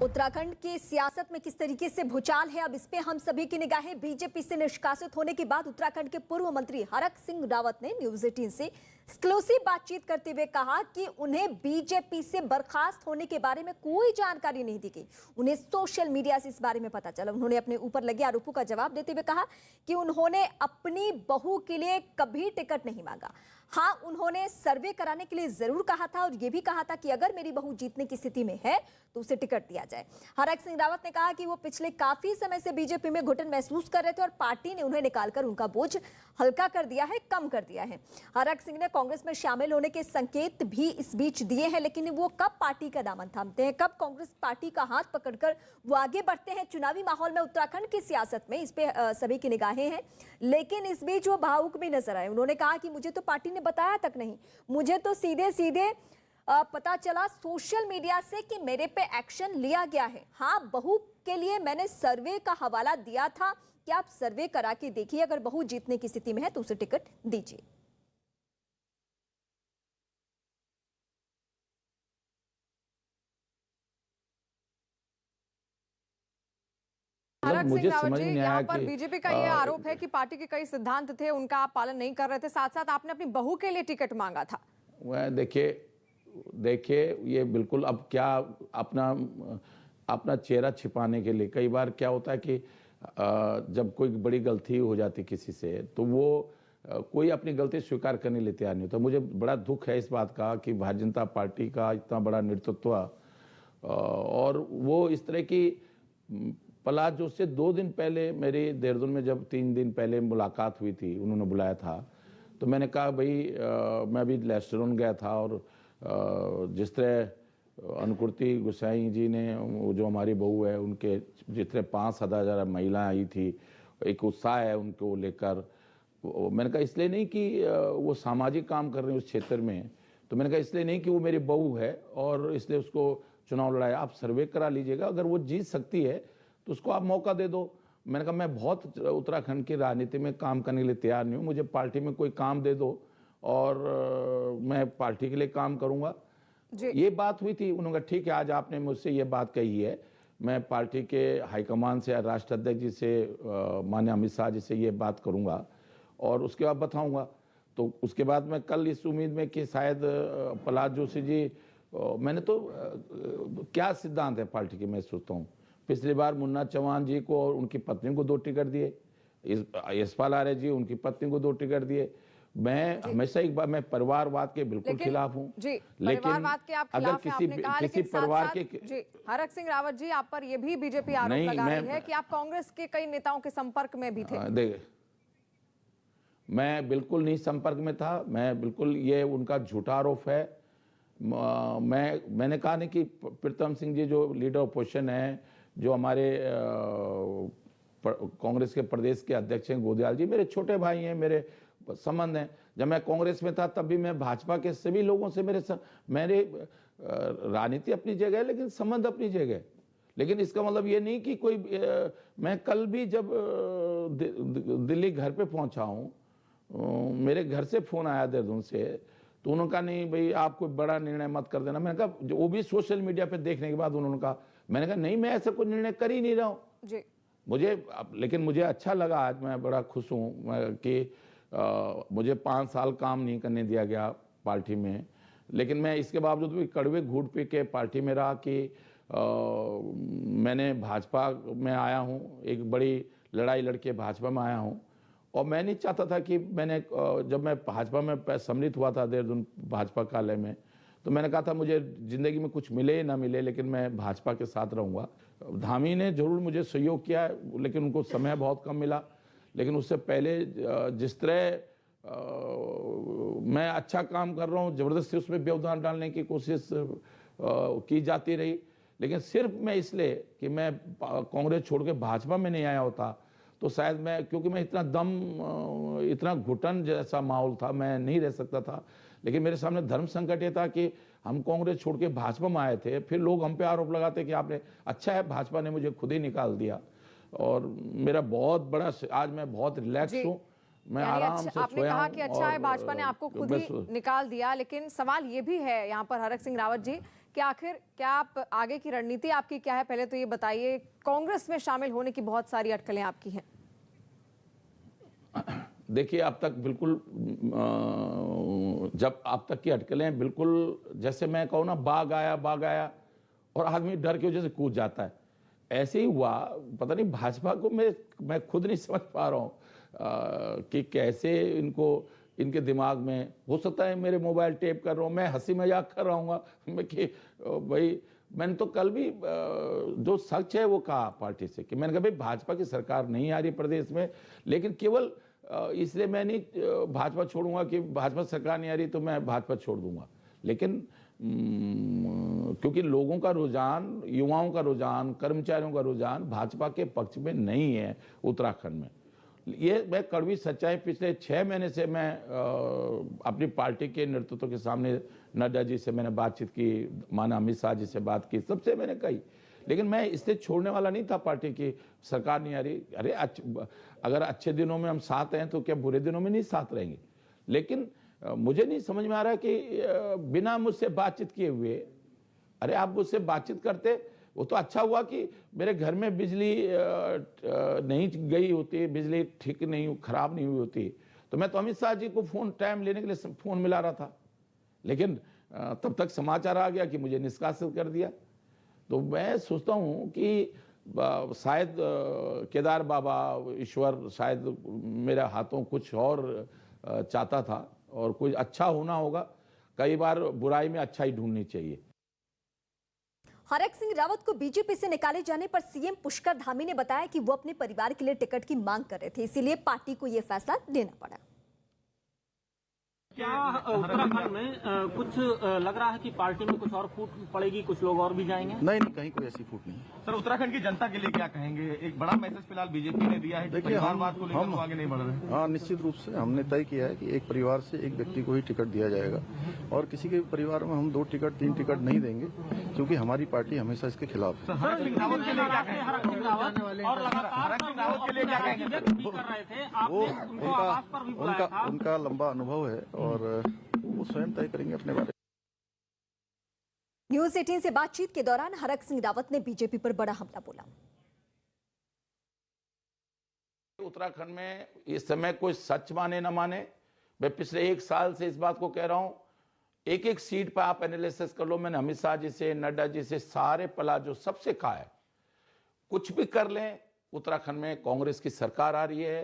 उत्तराखंड की सियासत में किस तरीके से भूचाल है, अब इस पे हम सभी की निगाहें। बीजेपी से निष्कासित होने के बाद उत्तराखंड के पूर्व मंत्री हरक सिंह रावत ने न्यूज 18 से एक्सक्लूसिव बातचीत करते हुए कहा कि उन्हें बीजेपी से बर्खास्त होने के बारे में कोई जानकारी नहीं दी गई। उन्हें सोशल मीडिया से इस बारे में पता चला। उन्होंने अपने ऊपर लगे आरोपों का जवाब देते हुए कहा कि उन्होंने अपनी बहू के लिए कभी टिकट नहीं मांगा। हाँ, उन्होंने सर्वे कराने के लिए जरूर कहा था और यह भी कहा था कि अगर मेरी बहू जीतने की स्थिति में है तो उसे टिकट दिया जाए। हरक सिंह रावत ने कहा कि वो पिछले काफी समय से बीजेपी में घुटन महसूस कर रहे थे और पार्टी ने उन्हें निकालकर उनका बोझ हल्का कर दिया है, कम कर दिया है। हरक सिंह ने कांग्रेस में शामिल होने के संकेत भी इस बीच दिए हैं, लेकिन वो कब पार्टी का दामन थामते हैं, कब कांग्रेस पार्टी का हाथ पकड़कर वो आगे बढ़ते हैं चुनावी माहौल में उत्तराखंड की सियासत में, इस पे सभी की निगाहें हैं। लेकिन इस बीच वो भावुक भी नजर आए। उन्होंने कहा कि मुझे तो पार्टी ने बताया तक नहीं, मुझे तो सीधे सीधे पता चला सोशल मीडिया से कि मेरे पे एक्शन लिया गया है। हाँ, बहू के लिए मैंने सर्वे का हवाला दिया था कि आप सर्वे करा के देखिए, अगर बहू जीतने की स्थिति में है तो उसे टिकट दीजिए। हरक सिंह रावत जी, यहाँ पर कि बीजेपी का ये आरोप है कि पार्टी के कई सिद्धांत थे, उनका आप पालन नहीं कर रहे थे, साथ साथ आपने अपनी बहू के लिए टिकट मांगा था। वह देखिए ये बिल्कुल अब क्या अपना चेहरा छिपाने के लिए, कई बार क्या होता है कि जब कोई बड़ी गलती हो जाती किसी से तो वो कोई अपनी गलती स्वीकार करने के लिए तैयार नहीं होता। मुझे बड़ा दुख है इस बात का कि भारतीय जनता पार्टी का इतना बड़ा नेतृत्व और वो इस तरह की पलाश जो उससे 2 दिन पहले मेरी देहरादून में जब 3 दिन पहले मुलाकात हुई थी, उन्होंने बुलाया था, तो मैंने कहा भाई मैं अभी रेस्टोरेंट गया था और जिस तरह अनुकृति गोसाई जी ने, जो हमारी बहू है, उनके जिस तरह 5,000 महिलाएं आई थी, एक उत्साह है उनको लेकर। मैंने कहा इसलिए नहीं कि वो सामाजिक काम कर रहे हैं उस क्षेत्र में, तो मैंने कहा इसलिए नहीं कि वो मेरी बहू है और इसलिए उसको चुनाव लड़ाया। आप सर्वे करा लीजिएगा, अगर वो जीत सकती है तो उसको आप मौका दे दो। मैंने कहा मैं बहुत उत्तराखंड की राजनीति में काम करने के लिए तैयार नहीं हूँ, मुझे पार्टी में कोई काम दे दो और मैं पार्टी के लिए काम करूंगा। ये बात हुई थी। उन्होंने कहा ठीक है, आज आपने मुझसे ये बात कही है, मैं पार्टी के हाईकमान से, राष्ट्रीय अध्यक्ष जी से, माननीय अमित शाह जी से ये बात करूंगा और उसके बाद बताऊंगा। तो उसके बाद मैं कल इस उम्मीद में कि शायद प्रहलाद जोशी जी, मैंने तो क्या सिद्धांत है पार्टी के, मैं सोचता हूँ पिछली बार मुन्ना चौहान जी को और उनकी पत्नी को 2 टिकट दिए, यशपाल आर्य जी उनकी पत्नी को 2 टिकट दिए। मैं हमेशा एक बार मैं परिवारवाद के बिल्कुल खिलाफ हूँ, लेकिन अगर किसी परिवार के जी, हरक सिंह रावत जी, आप पर यह भी बीजेपी आरोप लगा रही है कि आप कांग्रेस के कई नेताओं के संपर्क में भी थे। देखिए, मैं बिल्कुल नहीं संपर्क में था, मैं बिल्कुल, ये उनका झूठा आरोप है। मैंने कहा नहीं कि प्रीतम सिंह जी जो लीडर ऑपोजिशन है, जो हमारे कांग्रेस के प्रदेश के अध्यक्ष हैं गोदयाल जी, मेरे छोटे भाई हैं, मेरे संबंध हैं। जब मैं कांग्रेस में था तब भी मैं भाजपा के सभी लोगों से मेरे राजनीति अपनी जगह है लेकिन संबंध अपनी जगह। लेकिन इसका मतलब ये नहीं कि कोई मैं कल भी जब दिल्ली घर पे पहुंचा हूँ, मेरे घर से फोन आया देहरादून से, तो उन्होंने कहा नहीं भाई आप कोई बड़ा निर्णय मत कर देना। मैंने कहा, वो भी सोशल मीडिया पे देखने के बाद उन्होंने कहा, मैंने कहा नहीं मैं ऐसा कोई निर्णय कर ही नहीं रहा हूँ। लेकिन मुझे अच्छा लगा, आज मैं बड़ा खुश हूँ कि मुझे 5 साल काम नहीं करने दिया गया पार्टी में, लेकिन मैं इसके बावजूद भी कड़वे घूट पी के पार्टी में रहा कि मैंने भाजपा में आया हूँ, एक बड़ी लड़ाई लड़के भाजपा में आया हूँ और मैं नहीं चाहता था कि जब मैं भाजपा में सम्मिलित हुआ था देहरादून भाजपा कार्यालय में, तो मैंने कहा था मुझे जिंदगी में कुछ मिले ना मिले लेकिन मैं भाजपा के साथ रहूंगा। धामी ने जरूर मुझे सहयोग किया लेकिन उनको समय बहुत कम मिला। लेकिन उससे पहले जिस तरह मैं अच्छा काम कर रहा हूँ, जबरदस्ती उसमें व्यवधान डालने की कोशिश की जाती रही। लेकिन सिर्फ मैं इसलिए कि मैं कांग्रेस छोड़ के भाजपा में नहीं आया होता तो शायद मैं, क्योंकि मैं इतना घुटन जैसा माहौल था, मैं नहीं रह सकता था। लेकिन मेरे सामने धर्म संकट ये था कि हम कांग्रेस छोड़ के भाजपा में आए थे, फिर लोग हम पे आरोप लगाते कि आपने, अच्छा है भाजपा ने मुझे खुद ही निकाल दिया और मेरा बहुत बड़ा, आज मैं बहुत रिलैक्स हूँ। मैं यानी आराम अच्छा, से आपने सोया कहा हूं कि अच्छा है और, भाजपा ने आपको खुद बस ही निकाल दिया, लेकिन सवाल ये भी है यहाँ पर हरक सिंह रावत जी कि आखिर क्या आप आगे की रणनीति आपकी क्या है, पहले तो ये बताइए। कांग्रेस में शामिल होने की बहुत सारी अटकलें आपकी हैं। देखिए, अब तक बिल्कुल जब अब तक की अटकलें बिल्कुल, जैसे मैं कहूँ ना, बाघ आया और आदमी डर की वजह से कूद जाता है, ऐसे ही हुआ। पता नहीं भाजपा को मैं खुद नहीं समझ पा रहा हूँ कि कैसे इनके दिमाग में, हो सकता है मेरे मोबाइल टेप कर रहा हूँ, मैं हंसी मजाक कर रहा हूँ मैं कि भाई, मैंने तो कल भी जो सच है वो कहा पार्टी से कि मैंने कहा भाई भाजपा की सरकार नहीं आ रही प्रदेश में, लेकिन केवल इसलिए मैं नहीं भाजपा छोड़ूंगा कि भाजपा सरकार नहीं आ रही तो मैं भाजपा छोड़ दूंगा, लेकिन क्योंकि लोगों का रुझान, युवाओं का रुझान, कर्मचारियों का रुझान भाजपा के पक्ष में नहीं है उत्तराखंड में। ये मैं कड़वी सच्चाई, पिछले 6 महीने से मैं अपनी पार्टी के नेतृत्व के सामने नड्डा जी से मैंने बातचीत की, माना अमित शाह जी से बात की, सबसे मैंने कही, लेकिन मैं इससे छोड़ने वाला नहीं था पार्टी की सरकार नहीं आ रही। अरे अगर अच्छे दिनों में हम साथ हैं तो क्या बुरे दिनों में नहीं साथ रहेंगे? लेकिन मुझे नहीं समझ में आ रहा कि बिना मुझसे बातचीत किए हुए, अरे आप मुझसे बातचीत करते, वो तो अच्छा हुआ कि मेरे घर में बिजली नहीं गई होती, बिजली ठीक नहीं, खराब नहीं हुई होती, तो मैं तो अमित शाह जी को फोन टाइम लेने के लिए फोन मिला रहा था, लेकिन तब तक समाचार आ गया कि मुझे निष्कासित कर दिया। तो मैं सोचता हूँ कि शायद केदार बाबा, ईश्वर शायद मेरे हाथों कुछ और चाहता था और कुछ अच्छा होना होगा। कई बार बुराई में अच्छा ही ढूंढनी चाहिए। हरक सिंह रावत को बीजेपी से निकाले जाने पर सीएम पुष्कर धामी ने बताया कि वो अपने परिवार के लिए टिकट की मांग कर रहे थे, इसीलिए पार्टी को यह फैसला लेना पड़ा। क्या उत्तराखंड में कुछ लग रहा है कि पार्टी में कुछ और फूट पड़ेगी, कुछ लोग और भी जाएंगे? नहीं, कहीं कोई ऐसी फूट नहीं है। सर, उत्तराखंड की जनता के लिए क्या कहेंगे? एक बड़ा मैसेज फिलहाल बीजेपी ने दिया है कि परिवारवाद को लेकर आगे नहीं बढ़ रहे। हाँ, निश्चित रूप से हमने तय किया है कि एक परिवार से एक व्यक्ति को ही टिकट दिया जाएगा और किसी के परिवार में हम 2 टिकट 3 टिकट नहीं देंगे, क्योंकि हमारी पार्टी हमेशा इसके खिलाफ है। हरक सिंह रावत के लिए क्या कहेंगे? हरक सिंह रावत और लगातार हरक सिंह रावत के लिए क्या कहेंगे? कर रहे थे, आपने उनको आवाज पर भी बुलाया था। उनका लंबा अनुभव है और वो स्वयं तय करेंगे अपने बारे में। न्यूज 18 से बातचीत के दौरान हरक सिंह रावत ने बीजेपी पर बड़ा हमला बोला। उत्तराखंड में इस समय कोई सच माने न माने, मैं पिछले 1 साल से इस बात को कह रहा हूं, एक सीट पर आप एनालिसिस कर लो। मैंने अमित शाह जी से, नड्डा जी से, सारे पलाजो सबसे कहा है, कुछ भी कर लें, उत्तराखंड में कांग्रेस की सरकार आ रही है,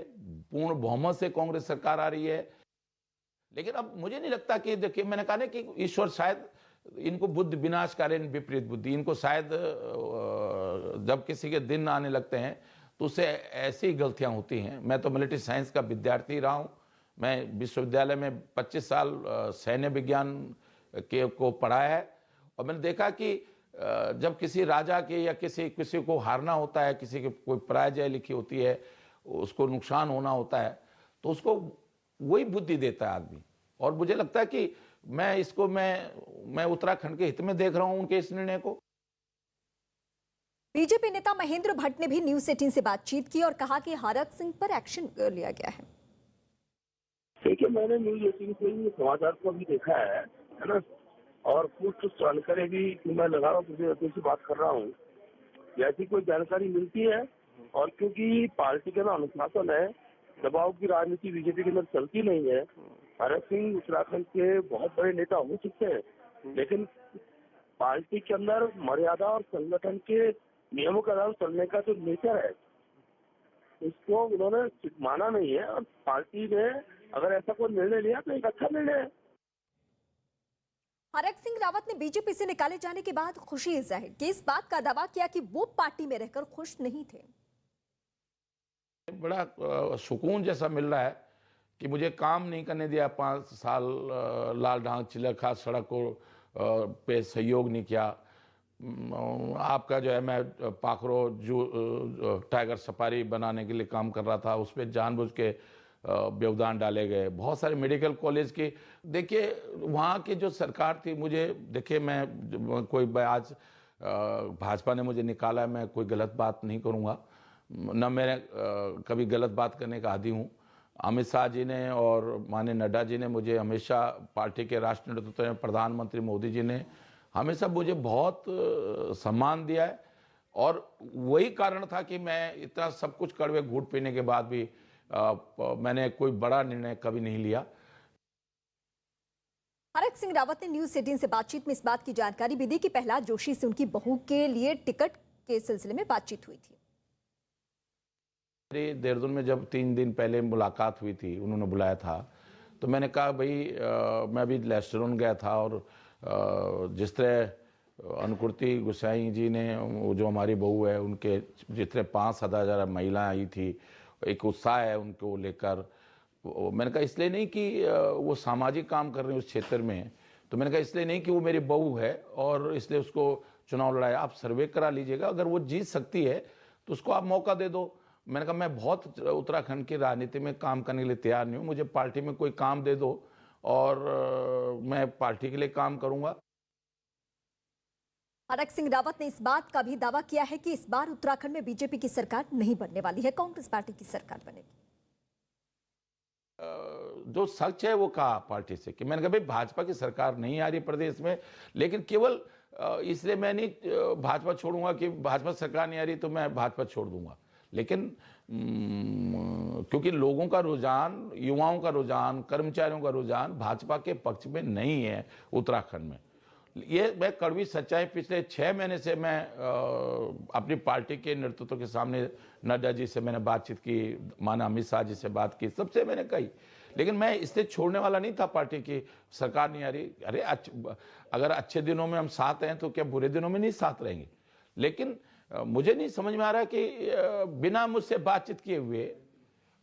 पूर्ण बहुमत से कांग्रेस सरकार आ रही है। लेकिन अब मुझे नहीं लगता कि, देखिए मैंने कहा ना कि ईश्वर शायद इनको बुद्धि विनाशकारी विपरीत बुद्धि, इनको शायद जब किसी के दिन आने लगते हैं तो उससे ऐसी गलतियां होती हैं। मैं तो मिलिट्री साइंस का विद्यार्थी रहा हूं, मैं विश्वविद्यालय में 25 साल सैन्य विज्ञान को पढ़ाया है और मैंने देखा कि जब किसी राजा के या किसी को हारना होता है, किसी की कोई पराजय लिखी होती है, उसको नुकसान होना होता है, तो उसको वही बुद्धि देता है आदमी। और मुझे लगता है कि मैं उत्तराखंड के हित में देख रहा हूं उनके इस निर्णय को। बीजेपी नेता महेंद्र भट्ट ने भी न्यूज 18 से बातचीत की और कहा कि हरक सिंह पर एक्शन लिया गया है। देखिए, मैंने न्यूज 18 से समाचार को भी देखा है ना, और कुछ जानकारी भी मैं लगा रहा हूँ, से बात कर रहा हूँ, जैसी कोई जानकारी मिलती है। और क्योंकि पार्टी का ना अनुशासन है, दबाव की राजनीति बीजेपी के अंदर चलती नहीं है। हरक सिंह उत्तराखंड के बहुत बड़े नेता हो सकते हैं, लेकिन पार्टी के अंदर मर्यादा और संगठन के नियमों के आधार चलने का जो नेचर है, उसको उन्होंने माना नहीं है। और पार्टी ने अगर ऐसा कोई निर्णय लिया तो एक अच्छा निर्णय है। हरक सिंह रावत ने बीजेपी से निकाले जाने के बाद खुशी जाहिर की, इस बात का दावा किया कि वो पार्टी में रहकर खुश नहीं थे। बड़ा सुकून जैसा मिल रहा है कि मुझे काम नहीं करने दिया 5 साल, लाल ढांग चिलखा सड़कों पे सहयोग नहीं किया। आपका जो है, मैं पाखरो जो टाइगर सफारी बनाने के लिए काम कर रहा था, उस पर जानबूझ के व्यवधान डाले गए। बहुत सारे मेडिकल कॉलेज की, देखिए वहाँ की जो सरकार थी, मुझे देखिए मैं कोई आज भाजपा ने मुझे निकाला है, मैं कोई गलत बात नहीं करूँगा, न मैं कभी गलत बात करने का आदी हूँ। अमित शाह जी ने और माननीय नड्डा जी ने मुझे हमेशा, पार्टी के राष्ट्रीय नेतृत्व ने, प्रधानमंत्री मोदी जी ने हमेशा मुझे बहुत सम्मान दिया है। और वही कारण था कि मैं इतना सब कुछ कड़वे घूंट पीने के बाद भी मैंने कोई बड़ा निर्णय कभी नहीं लिया। हरक सिंह रावत ने न्यूज 18 से बातचीत में इस बात की जानकारी भी दी कि प्रहलाद जोशी से उनकी बहू के लिए टिकट के सिलसिले में बातचीत हुई थी। देहरादून में जब 3 दिन पहले मुलाकात हुई थी, उन्होंने बुलाया था, तो मैंने कहा भाई मैं अभी लेस्टरोन गया था और जिस तरह अनुकृति गोसाई जी ने, जो हमारी बहू है, उनके जितने 5,000 महिलाएं आई थी, एक उत्साह है उनको लेकर। मैंने कहा इसलिए नहीं कि वो सामाजिक काम कर रहे हैं उस क्षेत्र में, तो मैंने कहा इसलिए नहीं कि वो मेरी बहू है और इसलिए उसको चुनाव लड़ाया। आप सर्वे करा लीजिएगा, अगर वो जीत सकती है तो उसको आप मौका दे दो। मैंने कहा मैं बहुत उत्तराखंड की राजनीति में काम करने के लिए तैयार नहीं हूँ, मुझे पार्टी में कोई काम दे दो और मैं पार्टी के लिए काम करूंगा। हरक सिंह रावत ने इस बात का भी दावा किया है कि इस बार उत्तराखंड में बीजेपी की सरकार नहीं बनने वाली है, कांग्रेस पार्टी की सरकार बनेगी। जो सच है वो कहा पार्टी से कि मैंने कहा भाई भाजपा की सरकार नहीं आ रही प्रदेश में, लेकिन केवल इसलिए मैं नहीं भाजपा छोड़ूंगा कि भाजपा सरकार नहीं आ रही तो मैं भाजपा छोड़ दूंगा। लेकिन क्योंकि लोगों का रुझान, युवाओं का रुझान, कर्मचारियों का रुझान भाजपा के पक्ष में नहीं है उत्तराखंड में। ये मैं कड़वी सच्चाई, पिछले 6 महीने से मैं अपनी पार्टी के नेतृत्व के सामने नड्डा जी से मैंने बातचीत की, माना अमित शाह जी से बात की, सबसे मैंने कही, लेकिन मैं इसलिए छोड़ने वाला नहीं था पार्टी की सरकार नहीं आ रही। अरे अगर अच्छे दिनों में हम साथ हैं तो क्या बुरे दिनों में नहीं साथ रहेंगे? लेकिन मुझे नहीं समझ में आ रहा कि बिना मुझसे बातचीत किए हुए,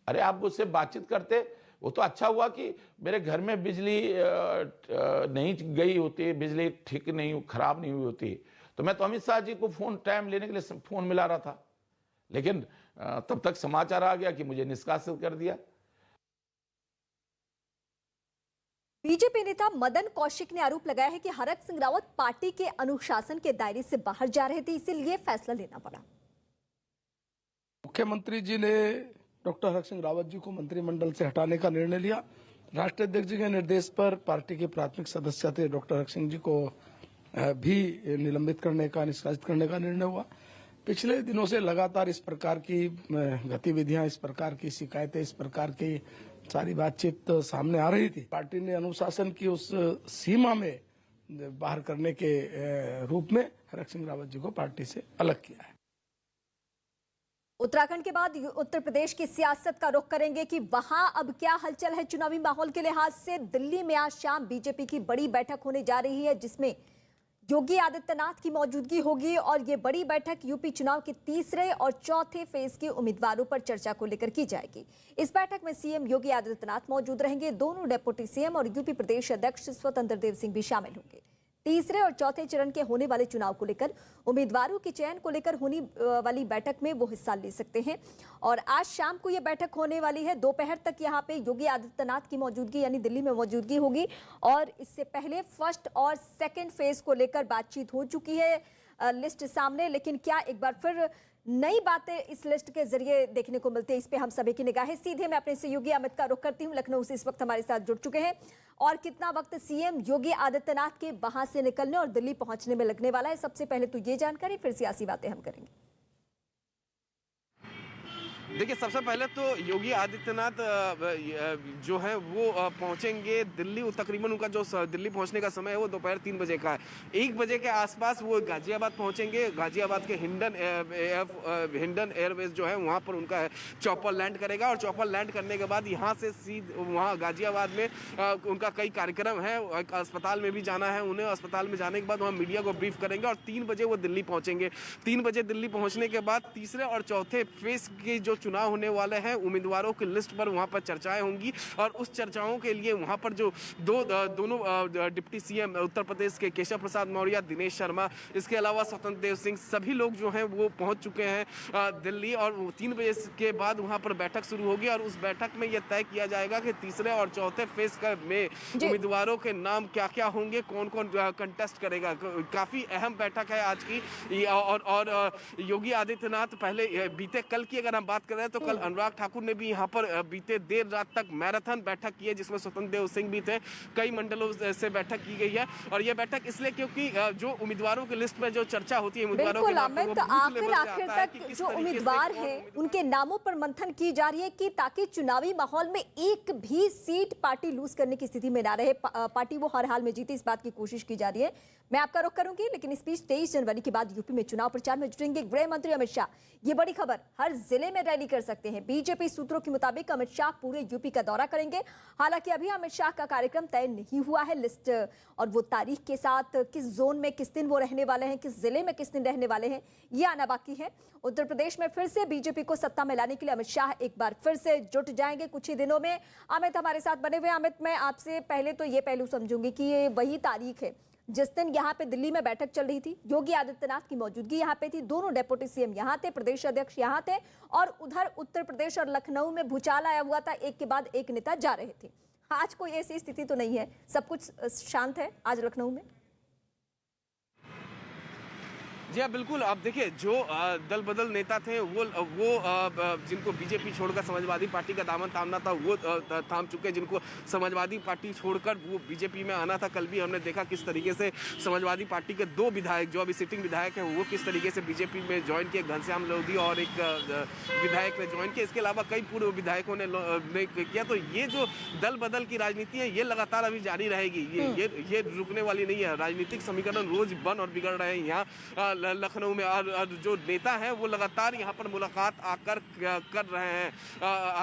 अरे आप मुझसे बातचीत करते, वो तो अच्छा हुआ कि मेरे घर में बिजली नहीं गई होती, बिजली ठीक नहीं, खराब नहीं हुई होती, तो मैं तो अमित शाह जी को फोन टाइम लेने के लिए फोन मिला रहा था। लेकिन तब तक समाचार आ गया कि मुझे निष्कासित कर दिया। बीजेपी नेता मदन कौशिक ने आरोप लगाया है कि हरक सिंह रावत पार्टी के अनुशासन के दायरे से बाहर जा रहे थे, इसीलिए फैसला लेना पड़ा। मुख्यमंत्री जी ने डॉक्टर हरक सिंह रावत जी को मंत्रिमंडल से हटाने का निर्णय लिया। राष्ट्रीय अध्यक्ष जी के निर्देश पर पार्टी के प्राथमिक सदस्य थे डॉक्टर हरक सिंह जी को भी निलंबित करने का, निष्कासित करने का निर्णय हुआ। पिछले दिनों से लगातार इस प्रकार की गतिविधियां, इस प्रकार की शिकायतें, इस प्रकार की सारी बातचीत सामने आ रही थी। पार्टी ने अनुशासन की उस सीमा में बाहर करने के रूप में हरक सिंह रावत जी को पार्टी से अलग किया है। उत्तराखंड के बाद उत्तर प्रदेश की सियासत का रुख करेंगे कि वहां अब क्या हलचल है चुनावी माहौल के लिहाज से। दिल्ली में आज शाम बीजेपी की बड़ी बैठक होने जा रही है, जिसमें योगी आदित्यनाथ की मौजूदगी होगी और ये बड़ी बैठक यूपी चुनाव के तीसरे और चौथे फेज के उम्मीदवारों पर चर्चा को लेकर की जाएगी। इस बैठक में सीएम योगी आदित्यनाथ मौजूद रहेंगे, दोनों डेप्यूटी सीएम और यूपी प्रदेश अध्यक्ष स्वतंत्र देव सिंह भी शामिल होंगे। तीसरे और चौथे चरण के होने वाले चुनाव को लेकर उम्मीदवारों के चयन को लेकर होने वाली बैठक में वो हिस्सा ले सकते हैं। और आज शाम को ये बैठक होने वाली है। दोपहर तक यहाँ पे योगी आदित्यनाथ की मौजूदगी यानी दिल्ली में मौजूदगी होगी और इससे पहले फर्स्ट और सेकेंड फेज को लेकर बातचीत हो चुकी है, लिस्ट सामने। लेकिन क्या एक बार फिर नई बातें इस लिस्ट के जरिए देखने को मिलती है, इस पे हम सभी की निगाहें। सीधे मैं अपने सहयोगी अमित का रुख करती हूँ, लखनऊ से इस वक्त हमारे साथ जुड़ चुके हैं। और कितना वक्त सीएम योगी आदित्यनाथ के वहां से निकलने और दिल्ली पहुंचने में लगने वाला है, सबसे पहले तो ये जानकारी, फिर सियासी बातें हम करेंगे। देखिए, सबसे पहले तो योगी आदित्यनाथ जो है वो पहुंचेंगे दिल्ली। तकरीबन उनका जो दिल्ली पहुंचने का समय है वो दोपहर 3 बजे का है। 1 बजे के आसपास वो गाजियाबाद पहुंचेंगे। गाजियाबाद के हिंडन एयरवेज जो है वहां पर उनका चॉपर लैंड करेगा और चॉपर लैंड करने के बाद यहाँ से सीधे वहाँ गाजियाबाद में उनका कई कार्यक्रम है। अस्पताल में भी जाना है उन्हें। अस्पताल में जाने के बाद वहाँ मीडिया को ब्रीफ करेंगे और 3 बजे वो दिल्ली पहुंचेंगे। 3 बजे दिल्ली पहुंचने के बाद तीसरे और चौथे फेज के जो चुनाव होने वाले हैं, उम्मीदवारों की लिस्ट पर वहां पर चर्चाएं होंगी और उस चर्चाओं के लिए वहां पर जो दोनों डिप्टी सीएम उत्तर प्रदेश के केशव प्रसाद मौर्य, दिनेश शर्मा, इसके अलावा स्वतंत्र देव सिंह, सभी लोग जो हैं वो पहुंच चुके हैं दिल्ली। और 3 बजे के बाद वहां पर बैठक शुरू होगी और उस बैठक में यह तय किया जाएगा कि तीसरे और चौथे फेज में उम्मीदवारों के नाम क्या क्या होंगे, कौन कौन कंटेस्ट करेगा। काफी अहम बैठक है आज की। और योगी आदित्यनाथ पहले बीते कल की अगर हम बात करें करें तो कल अनुराग ठाकुर ने भी यहाँ पर बीते देर रात तक मैराथन बैठक की है, जिसमें स्वतंत्र देव सिंह भी थे। कई मंडलों से बैठक की गई है और यह बैठक इसलिए क्योंकि जो उम्मीदवारों की लिस्ट में जो चर्चा होती है उम्मीदवारों के नाम पर, वो बूथ लेवल से आता है कि किस जो तरीके से उम्मीदवार हैं उनके नामों पर मंथन की जा रही है कि ताकि चुनावी माहौल में एक भी सीट पार्टी लूज करने की स्थिति में ना रहे, पार्टी वो हर हाल में जीते, इस बात की कोशिश की जा रही है। मैं आपका रुख करूंगी, लेकिन इस बीच 23 जनवरी के बाद यूपी में चुनाव प्रचार में जुटेंगे गृह मंत्री अमित शाह। ये बड़ी खबर, हर जिले में रैली कर सकते हैं। बीजेपी सूत्रों के मुताबिक अमित शाह पूरे यूपी का दौरा करेंगे। हालांकि अभी अमित शाह का कार्यक्रम तय नहीं हुआ है, लिस्ट और वो तारीख के साथ किस जोन में किस दिन वो रहने वाले हैं, किस जिले में किस दिन रहने वाले हैं, ये आना बाकी है। उत्तर प्रदेश में फिर से बीजेपी को सत्ता में लाने के लिए अमित शाह एक बार फिर से जुट जाएंगे कुछ ही दिनों में। अमित हमारे साथ बने हुए। अमित, मैं आपसे पहले तो ये पहलू समझूंगी कि ये वही तारीख है जिस दिन यहाँ पे दिल्ली में बैठक चल रही थी, योगी आदित्यनाथ की मौजूदगी यहाँ पे थी, दोनों डेप्यूटी सीएम यहाँ थे, प्रदेश अध्यक्ष यहाँ थे, और उधर उत्तर प्रदेश और लखनऊ में भूचाल आया हुआ था, एक के बाद एक नेता जा रहे थे। आज कोई ऐसी स्थिति तो नहीं है, सब कुछ शांत है आज लखनऊ में? जी हाँ, बिल्कुल। आप देखिए, जो दल बदल नेता थे वो जिनको बीजेपी छोड़कर समाजवादी पार्टी का दामन थामना था वो थाम चुके, जिनको समाजवादी पार्टी छोड़कर वो बीजेपी में आना था। कल भी हमने देखा किस तरीके से समाजवादी पार्टी के 2 विधायक जो अभी सिटिंग विधायक हैं वो किस तरीके से बीजेपी में ज्वाइन किए, घनश्याम लोधी और एक विधायक ने ज्वाइन किया। इसके अलावा कई पूर्व विधायकों ने किया। तो ये जो दल बदल की राजनीति है ये लगातार अभी जारी रहेगी, ये रुकने वाली नहीं है। राजनीतिक समीकरण रोज बन और बिगड़ रहे हैं यहाँ लखनऊ में, और जो नेता हैं वो लगातार यहाँ पर मुलाकात आकर कर रहे हैं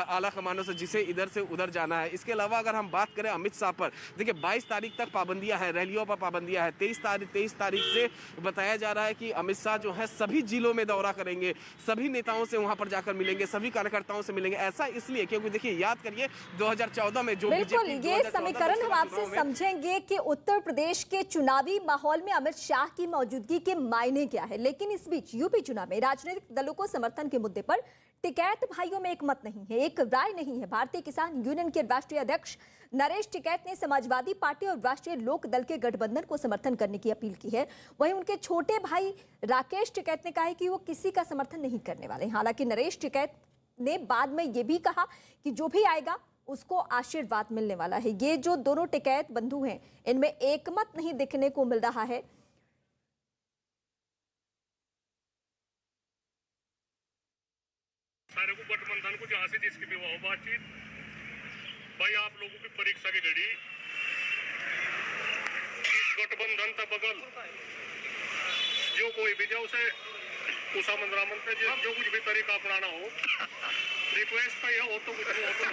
आला कमानों से, जिसे इधर से उधर जाना है। इसके अलावा अगर हम बात करें अमित शाह पर, देखिए 22 तारीख तक पाबंदियां हैं, रैलियों पर पाबंदियां हैं। 23 तारीख से बताया जा रहा है कि अमित शाह जो है सभी जिलों में दौरा करेंगे, सभी नेताओं से वहां पर जाकर मिलेंगे, सभी कार्यकर्ताओं से मिलेंगे। ऐसा इसलिए क्योंकि देखिए, याद करिए 2014 में जो बिल्कुल ये समीकरण हम आपसे समझेंगे कि उत्तर प्रदेश के चुनावी माहौल में अमित शाह की मौजूदगी के मायने क्या है। लेकिन इस बीच यूपी चुनाव में राजनीतिक दलों को समर्थन के मुद्दे पर टिकैत भाइयों में एक मत नहीं है, एक राय नहीं है। भारतीय किसान यूनियन के राष्ट्रीय अध्यक्ष नरेश टिकैत ने समाजवादी पार्टी और राष्ट्रीय लोक दल के गठबंधन को समर्थन करने की अपील की है। वहीं उनके छोटे भाई राकेश टिकैत ने कहा है कि वो किसी का समर्थन नहीं करने वाले। हालांकि नरेश टिकैत ने बाद में ये भी कहा कि जो भी आएगा उसको आशीर्वाद मिलने वाला है। ये जो दोनों टिकैत बंधु हैं इनमें एकमत नहीं दिखने को मिल रहा है। सारे को गठबंधन को जहां से जिसकी भी हो बातचीत, भाई आप लोगों की परीक्षा की घड़ी इस गठबंधन तक बगल जो कोई भी जाओ उसे उषा मंदरामन पे जो कुछ भी तरीका अपनाना हो, रिक्वेस्ट का यह हो तो कुछ नहीं हो तो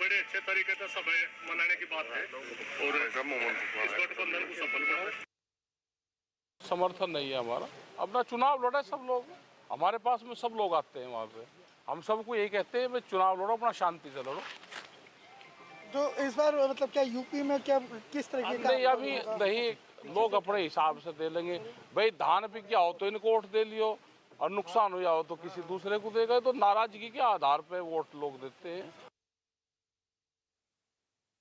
बड़े अच्छे तरीके से सब मनाने की बात है और इस गठबंधन को सफल बनाओ। समर्थन नहीं है हमारा, अपना चुनाव लड़े सब लोग, हमारे पास में सब लोग आते हैं वहाँ पे, हम सबको यही कहते हैं चुनाव लड़ो, अपना शांति से लड़ो। तो इस बार मतलब क्या यूपी में क्या किस तरीके का? नहीं, अभी नहीं, लोग अपने हिसाब से दे लेंगे। भाई धान पे क्या हो तो इनको वोट दे लियो और नुकसान हो जाओ तो किसी दूसरे को देगा, तो नाराजगी के आधार पे वोट लोग देते हैं।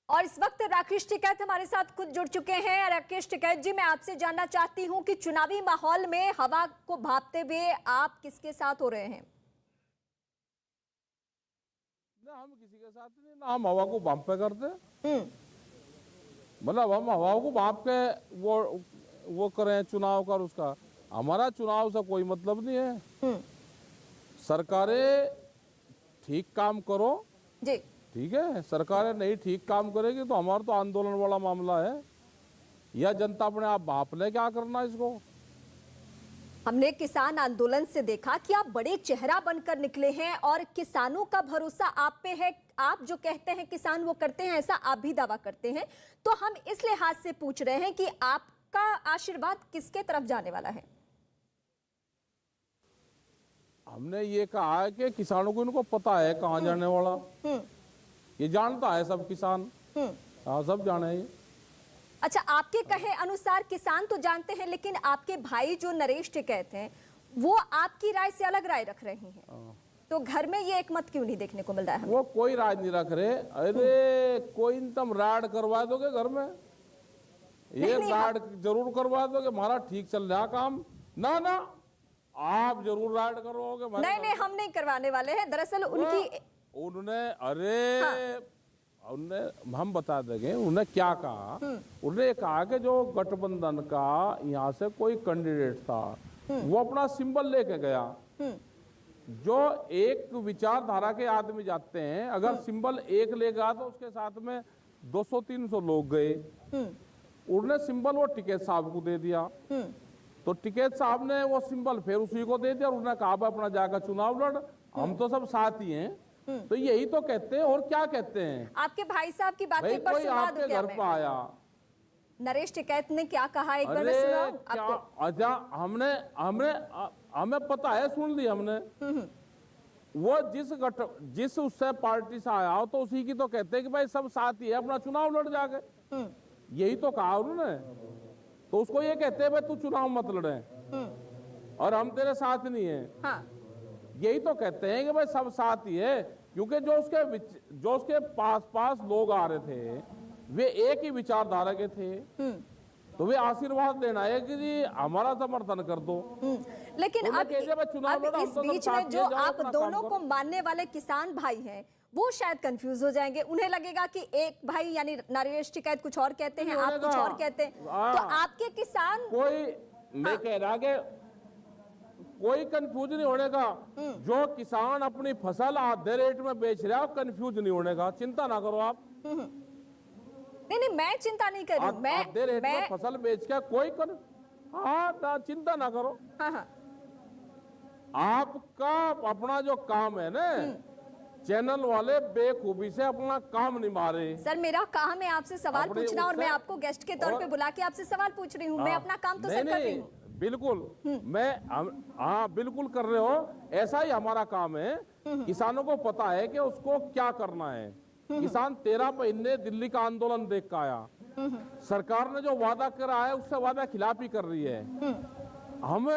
और इस वक्त राकेश टिकैत हमारे साथ खुद जुड़ चुके हैं। राकेश टिकैत जी, मैं आपसे जानना चाहती हूं कि चुनावी माहौल में हवा को भांपते हुए आप किसके साथ हो रहे हैं? ना हम किसी के साथ नहीं, ना हम हवा को भांप पे करते, मतलब हम हवा को भांप के वो करें चुनाव कर, उसका हमारा चुनाव से कोई मतलब नहीं है। सरकारें ठीक काम करो जी, ठीक है, सरकारें नहीं ठीक काम करेगी तो हमारा तो आंदोलन वाला मामला है, या जनता अपने आप भाप ले, क्या करना इसको। हमने किसान आंदोलन से देखा कि आप बड़े चेहरा बनकर निकले हैं और किसानों का भरोसा आप पे है। आप जो कहते हैं किसान वो करते हैं, ऐसा आप भी दावा करते हैं। तो हम इस लिहाज से पूछ रहे हैं कि आपका आशीर्वाद किसके तरफ जाने वाला है? हमने ये कहा है कि किसानों को इनको पता है कहाँ जाने वाला, ये जानता है सब किसान, हाँ सब जाने हैं। अच्छा, आपके कहे अनुसार किसान तो जानते हैं, लेकिन आपके भाई जो नरेश टिकैत हैं वो आपकी राय से अलग राय रख रहे हैं, तो घर में ये एक मत क्यों नहीं देखने को मिल रहा है? वो कोई राय नहीं रख रहे। अरे कोई तुम राड करवा दोगे घर में, ये राड जरूर करवा दोगे, हमारा ठीक चल रहा काम, ना ना आप जरूर राइड करोगे। नहीं नहीं, हम नहीं करवाने वाले हैं। दरअसल उनकी उन्होंने हम बता देंगे उन्होंने क्या कहा। उन्होंने कहा कि जो गठबंधन का यहाँ से कोई कैंडिडेट था वो अपना सिंबल लेके गया। जो एक विचारधारा के आदमी जाते हैं, अगर सिंबल एक ले गया तो उसके साथ में 200-300 लोग गए। उन्होंने सिंबल वो टिकैत साहब को दे दिया, तो टिकैत साहब ने वो सिंबल फिर उसी को दे दिया और उन्होंने कहा अपना जाकर चुनाव लड़, हम तो सब साथ ही हैं। तो यही तो कहते हैं, और क्या कहते हैं। आपके भाई साहब की बात एक बार कोई सुना दूं आपके क्या घर मैं? पर आया, नरेश टिकैत ने क्या कहा एक बार मैं अरे सुनाऊं क्या, आपको? अच्छा हमें पता है, सुन ली हमने। वो जिस उससे पार्टी से आया हो तो उसी की तो कहते हैं कि भाई सब साथ ही है, अपना चुनाव लड़ जाके। यही तो कहा उन्होंने। तो उसको ये कहते हैं भाई तू चुनाव मत लड़े और हम तेरे साथ नहीं है। हाँ। यही तो कहते हैं कि भाई सब साथ ही है, क्योंकि जो उसके पास लोग आ रहे थे वे एक ही विचारधारा के थे। तो वे आशीर्वाद देना है कि जी हमारा समर्थन कर दो। लेकिन तो अब इस बीच में जो आप दोनों को मानने वाले किसान भाई हैं वो शायद कंफ्यूज हो जाएंगे। उन्हें लगेगा कि एक भाई यानी नरेश टिकैत कुछ और कहते हैं, आप कुछ और कहते हैं। तो आपके किसान मैं कह रहा कि कोई कंफ्यूज नहीं होने का। जो किसान अपनी फसल आधे रेट में बेच रहा है कंफ्यूज नहीं होने का, चिंता ना करो आप। नहीं, मैं चिंता नहीं कर रही हूँ। आधे रेट में फसल बेच के कोई चिंता ना करो। आपका अपना जो काम है ना, चैनल वाले बेखूबी से अपना काम नहीं मारे। सर मेरा काम है आपसे सवाल पूछना और मैं आपको गेस्ट के तौर पे बुला के आपसे सवाल पूछ रही हूँ। मैं अपना काम तो सर कर रही हूँ। बिल्कुल, बिल्कुल कर रहे हो। ऐसा ही हमारा काम है। किसानों को पता है कि उसको क्या करना है। किसान 13 महीने दिल्ली का आंदोलन देख कर आया। सरकार ने जो वादा करा है उससे वादा खिलाफी कर रही है। हम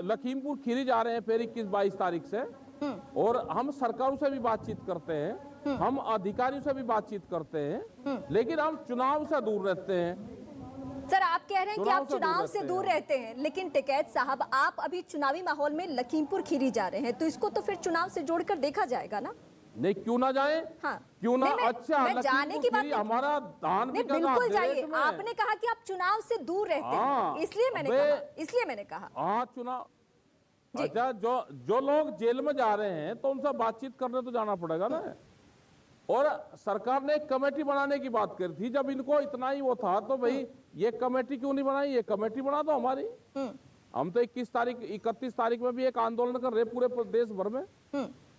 लखीमपुर खीरी जा रहे हैं फिर 21-22 तारीख से, और हम सरकारों से भी बातचीत करते हैं, हम अधिकारियों से भी बातचीत करते हैं, लेकिन हम चुनाव से दूर रहते हैं। सर आप कह रहे हैं कि आप चुनाव से दूर रहते हैं, लेकिन टिकैत साहब आप अभी चुनावी माहौल में लखीमपुर खीरी जा रहे हैं, तो इसको तो फिर चुनाव से जोड़कर देखा जाएगा ना? नहीं, क्यों ना जाए? हाँ। क्यों ना? अच्छा, मैं जाने की बात हमारा धान बिल्कुल जाइए। आपने कहा कि आप चुनाव से दूर रहते हैं, इसलिए मैंने कहा हाँ चुनाव। अच्छा, जो लोग जेल में जा रहे हैं तो उनसे बातचीत करने तो जाना पड़ेगा ना। और सरकार ने एक कमेटी बनाने की बात करी थी। जब इनको इतना ही वो था तो भाई ये कमेटी क्यों नहीं बनाई? ये कमेटी बना दो हमारी। हम तो 31 तारीख में भी एक आंदोलन कर रहे पूरे प्रदेश भर में।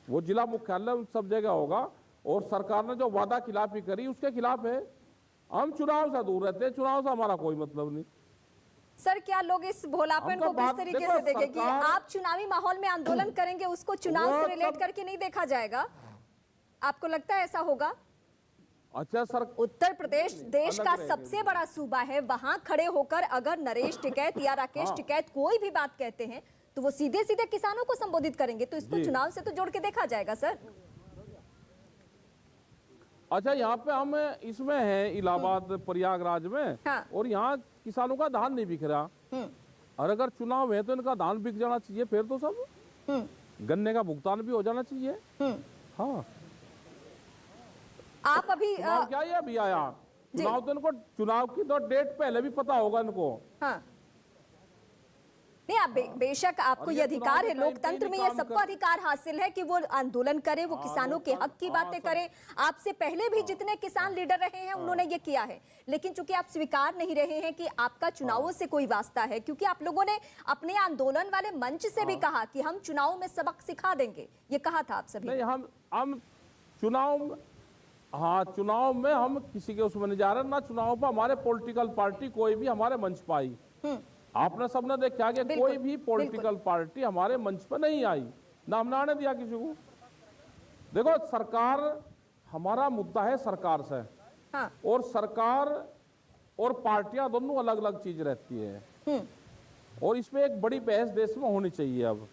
वो जिला मुख्यालय सब जगह होगा, और सरकार ने जो वादा खिलाफी करी उसके खिलाफ है। हम चुनाव से दूर रहते हैं, चुनाव से हमारा कोई मतलब नहीं। सर क्या लोग इस भोलापन को किस तरीके से देखेंगे कि आप चुनावी माहौल में आंदोलन करेंगे, उसको चुनाव से रिलेट करके नहीं देखा जाएगा? आपको लगता है ऐसा होगा? अच्छा सर, उत्तर प्रदेश देश का सबसे बड़ा सूबा है, वहां खड़े होकर अगर नरेश टिकैत या राकेश टिकैत कोई भी बात कहते हैं तो वो सीधे सीधे किसानों को संबोधित करेंगे, तो इसको चुनाव से तो जोड़ के देखा जाएगा सर। अच्छा, यहाँ पे हम इसमें है इलाहाबाद प्रयागराज में, और यहाँ किसानों का धान नहीं बिक रहा। और अगर चुनाव है तो इनका धान बिक जाना चाहिए, फिर तो सब गन्ने का भुगतान भी हो जाना चाहिए। हाँ, आप अभी क्या ये अभी आया चुनाव, तो इनको चुनाव की तो डेट पहले भी पता होगा इनको। हाँ। नहीं, आप बेशक आपको ये अधिकार है, लोकतंत्र में ये सबको अधिकार हासिल है कि वो आंदोलन करे, वो किसानों के हक की बातें करे। आपसे पहले भी जितने किसान लीडर रहे हैं उन्होंने ये किया है, लेकिन चूंकि आप स्वीकार नहीं रहे हैं कि आपका चुनावों से कोई वास्ता है, क्योंकि आप लोगों ने अपने आंदोलन वाले मंच से भी कहा कि हम चुनाव में सबक सिखा देंगे, ये कहा था आप सभी। नहीं, हम चुनाव में हम किसी के उसमें नहीं जा रहे ना। चुनाव पर हमारे पॉलिटिकल पार्टी कोई भी हमारे मंच पर आई, आपने सबने देखा कि कोई भी पॉलिटिकल पार्टी हमारे मंच पर नहीं आई, ना हमने आने दिया किसी को। देखो, सरकार, हमारा मुद्दा है सरकार से। हाँ। और सरकार और पार्टियां दोनों अलग अलग चीज रहती है, और इसमें एक बड़ी बहस देश में होनी चाहिए अब।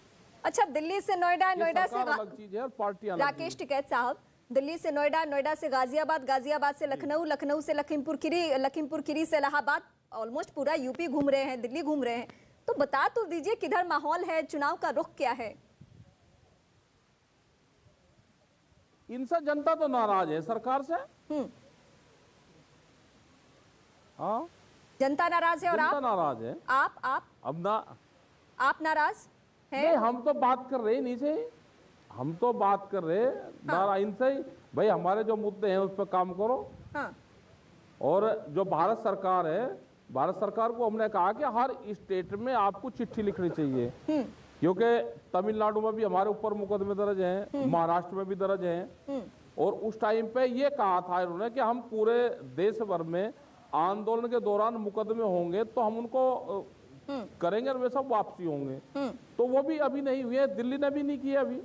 अच्छा, दिल्ली से नोएडा, नोएडा से अलग चीज है और पार्टियां। राकेश टिकैत साहब, दिल्ली से नोएडा, नोएडा से गाजियाबाद, गाजियाबाद से लखनऊ, लखनऊ से लखीमपुर खीरी, लखीमपुर खीरी से इलाहाबाद, ऑलमोस्ट पूरा यूपी घूम रहे हैं, दिल्ली घूम रहे हैं। तो बता तो दीजिए किधर माहौल है, चुनाव का रुख क्या है? इनसे जनता तो नाराज है सरकार से। हाँ, जनता नाराज है और जनता आप नाराज है। आप अब ना आप नाराज हैं? नहीं, हम तो बात कर रहे नहीं से, हम तो बात कर रहे नाराज इनसे ही। भाई हमारे जो मुद्दे हैं उस पर काम करो। हाँ। और जो भारत सरकार है, भारत सरकार को हमने कहा कि हर स्टेट में आपको चिट्ठी लिखनी चाहिए, क्योंकि तमिलनाडु में भी हमारे ऊपर मुकदमे दर्ज हैं, महाराष्ट्र में भी दर्ज हैं। और उस टाइम पे ये कहा था इन्होंने कि हम पूरे देश भर में आंदोलन के दौरान मुकदमे होंगे तो हम उनको करेंगे और वे सब वापसी होंगे। तो वो भी अभी नहीं हुए, दिल्ली ने भी नहीं किया अभी।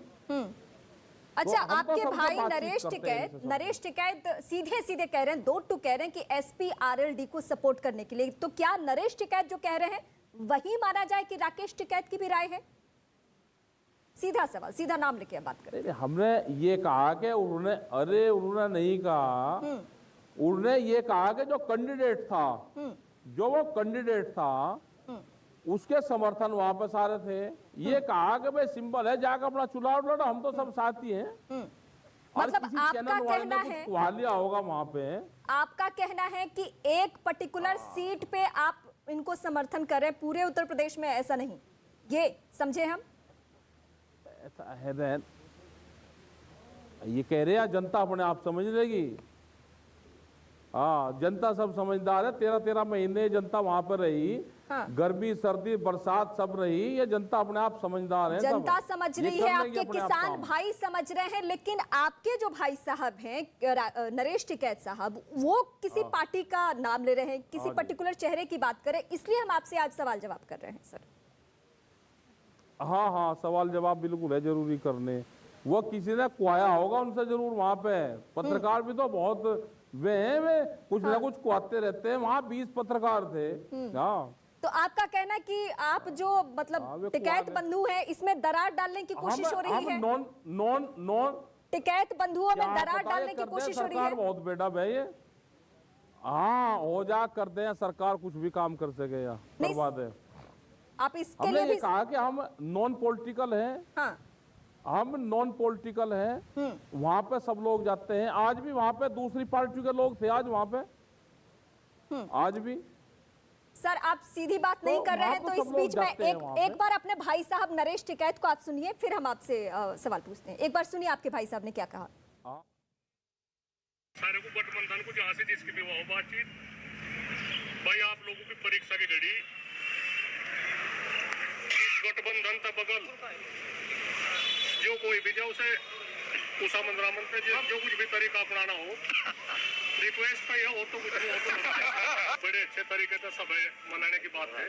अच्छा, तो हम तो आपके सबसे भाई बातचीत नरेश टिकैत सीधे सीधे कह रहे हैं, दो टू कह रहे हैं कि एसपी आरएलडी को सपोर्ट करने के लिए। तो क्या नरेश टिकैत जो कह रहे हैं वही माना जाए कि राकेश टिकैत की भी राय है? सीधा सवाल, सीधा नाम लेके बात करें। हमने ये कहा कि उन्होंने नहीं कहा, उन्होंने ये कहा कि जो कैंडिडेट था उसके समर्थन वहां पर सारे थे। ये कहा कि भाई सिंपल है, जाकर अपना चुनाव लड़ो, हम तो सब साथी हैं। मतलब आपका कहना है, लिया होगा वहां पे। आपका कहना है कि एक पर्टिकुलर सीट पे आप इनको समर्थन करें, पूरे उत्तर प्रदेश में ऐसा नहीं, ये समझे हम? ऐसा है, ये कह रहे हैं जनता अपने आप समझ लेगी। हाँ, जनता सब समझदार है। 13 महीने जनता वहां पर रही। हाँ। गर्मी सर्दी बरसात सब रही, ये जनता अपने आप समझदार है। जनता समझ रही है, आपके किसान भाई समझ रहे हैं। लेकिन आपके जो भाई साहब हैं नरेश टिकैत साहब, वो किसी पार्टी का नाम ले रहे हैं, किसी पर्टिकुलर चेहरे की बात करें, इसलिए हम आपसे आज सवाल जवाब कर रहे हैं सर। हाँ, सवाल जवाब बिल्कुल है जरूरी करने। वो किसी ने कुआया होगा उनसे जरूर वहां पे। पत्रकार भी तो बहुत वे कुछ ना कुछ कुआते रहते हैं। वहाँ 20 पत्रकार थे। हाँ, तो आपका कहना कि आप जो मतलब टिकैत बंधु हैं, इसमें दरार डालने की कोशिश हो रही है? नॉन टिकैत बंधुओं में दरार डालने की कोशिश हो रही है? बहुत बेटा भाई, हाँ हो जा करते हैं, सरकार कुछ भी काम कर सके या बर्बाद है। आप इसके लिए भी कहा कि हम नॉन पॉलिटिकल हैं। हाँ, हम नॉन पॉलिटिकल हैं। वहां पे सब लोग जाते हैं। आज भी वहां पे दूसरी पार्टी के लोग थे, आज वहां पे आज भी। सर, आप सीधी बात नहीं कर रहे हैं, तो इस बीच में एक बार अपने भाई साहब नरेश टिकैत को आप सुनिए, फिर हम आपसे सवाल पूछते हैं। एक बार सुनिए आपके भाई साहब ने क्या कहा। सारे को गठबंधन को जहां से जिसकी भी हो बातचीत, भाई आप लोगों की परीक्षा की घड़ी इस गठबंधन तक बगल जो कोई भी जाओ उसे उषा मंदरामन पे जो कुछ भी तरीका अपनाना हो, रिक्वेस्ट का यह हो तो कुछ नहीं हो तो बड़े अच्छे तरीके से सब मनाने की बात है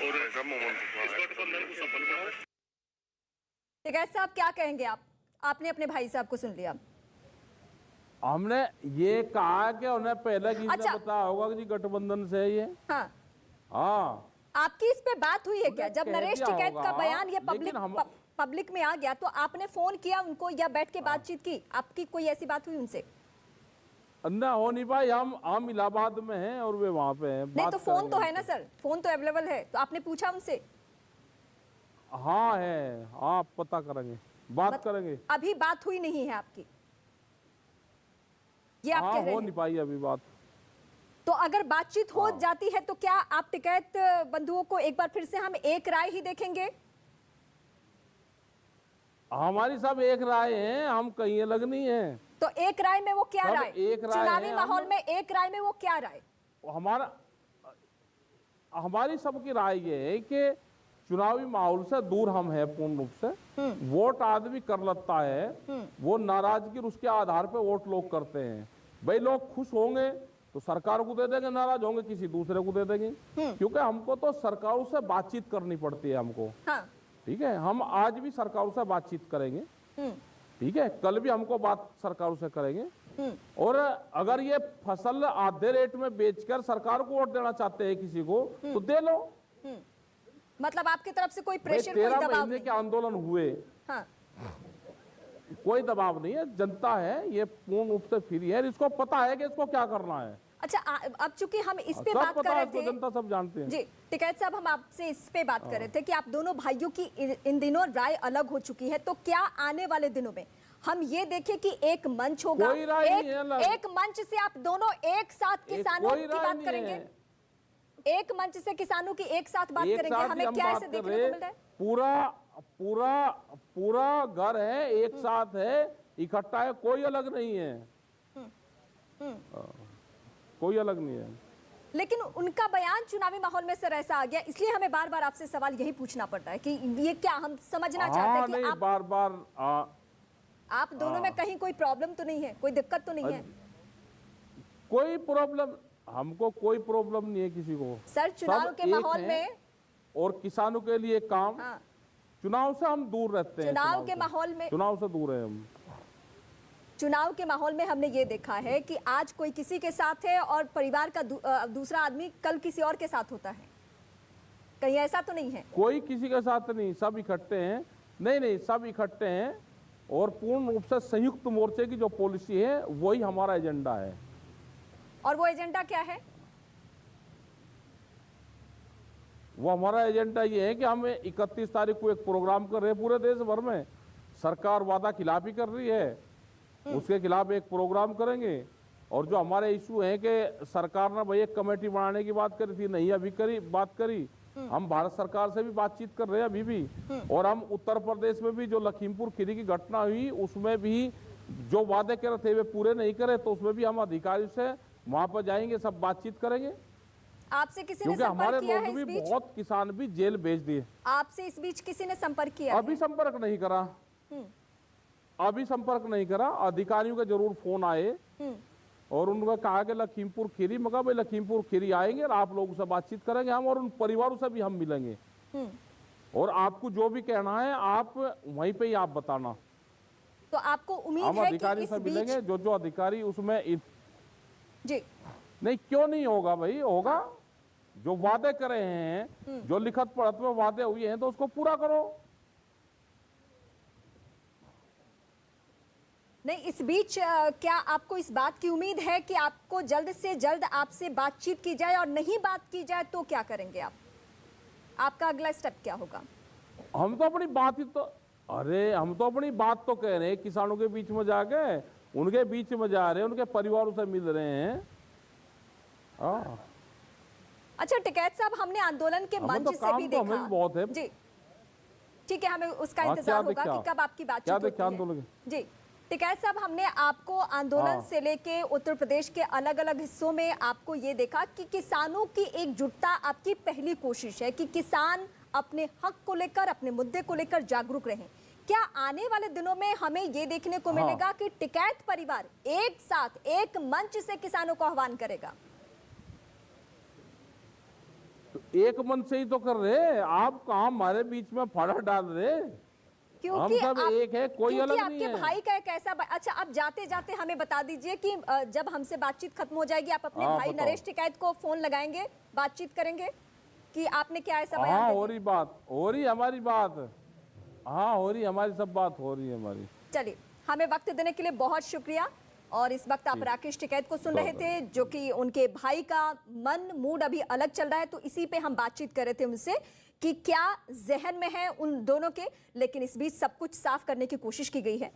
और इस गठबंधन को सफल बनाओ। टिकैत साहब क्या कहेंगे आप? आपने अपने भाई साहब को सुन लिया। हमने ये कहा कि उन्हें पहले किसी ने बताया होगा कि गठबंधन से है ये। हाँ, आपकी इस पे बात हुई है क्या? जब नरेश टिकैत का बयान ये पब्लिक में आ गया तो आपने फोन किया उनको या बैठ के बातचीत की? आपकी कोई ऐसी बात हुई उनसे? ना हो नहीं पाई। हम इलाहाबाद में हैं और वे वहां पे हैं। नहीं तो फोन तो है ना सर, फोन तो अवेलेबल है, तो आपने पूछा उनसे? हाँ है, हाँ पता करेंगे, बात करेंगे। अभी बात हुई नहीं है आपकी, ये आप कह रहे हैं? हो नहीं पाई अभी बात। तो अगर बातचीत हो जाती है तो क्या आप टिकैत बंधुओं को एक बार फिर से हम एक राय ही देखेंगे? हमारी सब एक राय है, हम कहीं अलग नहीं है। तो एक राय में वो क्या राय? एक राय चुनावी माहौल में एक राय में वो क्या राय? हमारी सबकी राय ये है कि चुनावी माहौल से दूर हम हैं पूर्ण रूप से। वोट आदमी कर लेता है, वो नाराजगी उसके आधार पे वोट लोग करते हैं। भाई लोग खुश होंगे तो सरकार को दे देंगे, नाराज होंगे किसी दूसरे को दे देंगे। क्योंकि हमको तो सरकारों से बातचीत करनी पड़ती है हमको। ठीक है, हम आज भी सरकारों से बातचीत करेंगे। ठीक है, कल भी हमको बात सरकारों से करेंगे। और अगर ये फसल आधे रेट में बेचकर सरकार को वोट देना चाहते हैं किसी को, तो दे लो। मतलब आपकी तरफ से कोई प्रेशर, कोई दबाव नहीं? 13 महीने के आंदोलन हुए। हाँ। कोई दबाव नहीं है, जनता है ये पूर्ण रूप से फ्री है। इसको पता है कि इसको क्या करना है। अच्छा अब चूंकि हम इस पे सब बात कर पता रहे है, थे, जनता सब जानते हैं। जी टिकैत साहब, हम आपसे इस पे बात कर रहे थे कि आप दोनों भाइयों की इन दिनों राय अलग हो चुकी है, तो क्या आने वाले दिनों में हम ये देखें कि एक मंच होगा, कोई राय नहीं है अलग। एक मंच से आप दोनों एक साथ किसानों कोई की राय बात नहीं करेंगे? है। एक मंच से किसानों की एक साथ बात एक करेंगे? साथ ही हमें हम क्या बात ऐसे कर देखने रहे, को मिल रहा है? पूरा घर है, एक साथ है, इकट्ठा है, कोई अलग नहीं है। कोई अलग नहीं है। लेकिन उनका बयान चुनावी माहौल में सर ऐसा आ गया, इसलिए हमें बार बार आपसे सवाल यही पूछना पड़ता है कि ये क्या हम समझना चाहते हैं कि नहीं, आप बार आप दोनों में कहीं कोई प्रॉब्लम तो नहीं है, कोई दिक्कत तो नहीं है? कोई प्रॉब्लम, हमको कोई प्रॉब्लम नहीं है किसी को। सर चुनाव सब के एक माहौल हैं में और किसानों के लिए काम, हाँ, चुनाव से हम दूर रहते हैं। चुनाव के माहौल में, चुनाव से दूर है हम। चुनाव के माहौल में हमने ये देखा है कि आज कोई किसी के साथ है और परिवार का दूसरा आदमी कल किसी और के साथ होता है, कहीं ऐसा तो नहीं है? कोई किसी के साथ नहीं, सब इकट्ठे हैं। नहीं, सब इकट्ठे हैं और पूर्ण रूप से संयुक्त मोर्चे की जो पॉलिसी है वही हमारा एजेंडा है। और वो एजेंडा क्या है? वो हमारा एजेंडा ये है कि हम 31 तारीख को एक प्रोग्राम कर रहे हैं पूरे देश भर में। सरकार वादा खिलाफी कर रही है, उसके खिलाफ एक प्रोग्राम करेंगे। और जो हमारे इशू है कि सरकार ने भाई एक कमेटी बनाने की बात करी थी, नहीं अभी बात करी। हम भारत सरकार से भी बातचीत कर रहे हैं अभी भी। और हम उत्तर प्रदेश में भी जो लखीमपुर खीरी की घटना हुई उसमें भी जो वादे कर रहे थे वे पूरे नहीं करे, तो उसमें भी हम अधिकारियों से वहां पर जाएंगे, सब बातचीत करेंगे। आपसे किसी ने क्योंकि हमारे संपर्क किया है लोग इस भी, बीच? बहुत किसान भी जेल भेज दिए। आपसे इस बीच किसी ने संपर्क किया अभी संपर्क नहीं करा, अभी संपर्क नहीं करा। अधिकारियों के जरूर फोन आए और उन्होंने कहा कि लखीमपुर खीरी, मगर भाई लखीमपुर खीरी आएंगे और आप लोगों से बातचीत करेंगे हम, और उन परिवारों से भी हम मिलेंगे। और आपको जो भी कहना है आप वहीं पे ही आप बताना। तो आपको उम्मीद हम है अधिकारी कि इस से बीच मिलेंगे, जो अधिकारी उसमें जी नहीं, क्यों नहीं होगा भाई, होगा। जो वादे करे हैं, जो लिखत पढ़त में वादे हुए हैं, तो उसको पूरा करो। नहीं, इस बीच क्या आपको इस बात की उम्मीद है कि आपको जल्द से जल्द आपसे बातचीत की जाए, और नहीं बात की जाए तो क्या करेंगे आप? आपका अगला स्टेप क्या होगा? हम तो अपनी बात ही तो, अरे हम तो अपनी बात तो कह रहे हैं, किसानों के बीच में जाके उनके बीच में जा रहे हैं, उनके परिवारों से मिल रहे हैं। अच्छा टिकैत साहब, हमने आंदोलन के मंच तो से भी तो हमें देखा भी बहुत है। जी, ठीक है, हमें उसका क्या इंतजार होगा देखा? कि कब आपकी क्या बातचीत देखा होती है। आंदोलन? जी टिकैत साहब, हमने आपको आंदोलन से लेके उत्तर प्रदेश के अलग अलग हिस्सों में आपको ये देखा कि किसानों की एकजुटता आपकी पहली कोशिश है कि किसान अपने हक को लेकर, अपने मुद्दे को लेकर जागरूक रहें। क्या आने वाले दिनों में हमें ये देखने को मिलेगा कि टिकैत परिवार एक साथ एक मंच से किसानों को आह्वान करेगा? तो एक मन से ही तो कर रहे, आप कहाँ हमारे बीच में फाड़ा डाल रहे? क्योंकि हम सब एक है, कोई अलग नहीं आपके है। भाई का एक ऐसा अच्छा, अब जाते जाते हमें बता दीजिए कि जब हमसे बातचीत खत्म हो जाएगी आप अपने भाई बताओ। नरेश टिकैत को फोन लगाएंगे, बातचीत करेंगे कि आपने क्या ऐसा बयान हाँ, दे हो दिया? रही बात, हो रही हमारी बात। हाँ, हो रही हमारी सब बात हो रही है हमारी। चलिए, हमें वक्त देने के लिए बहुत शुक्रिया। और इस वक्त आप राकेश टिकैत को सुन रहे थे, जो कि उनके भाई का मन मूड अभी अलग चल रहा है, तो इसी पे हम बातचीत कर रहे थे उनसे कि क्या जहन में है उन दोनों के। लेकिन इस बीच सब कुछ साफ करने की कोशिश की गई है।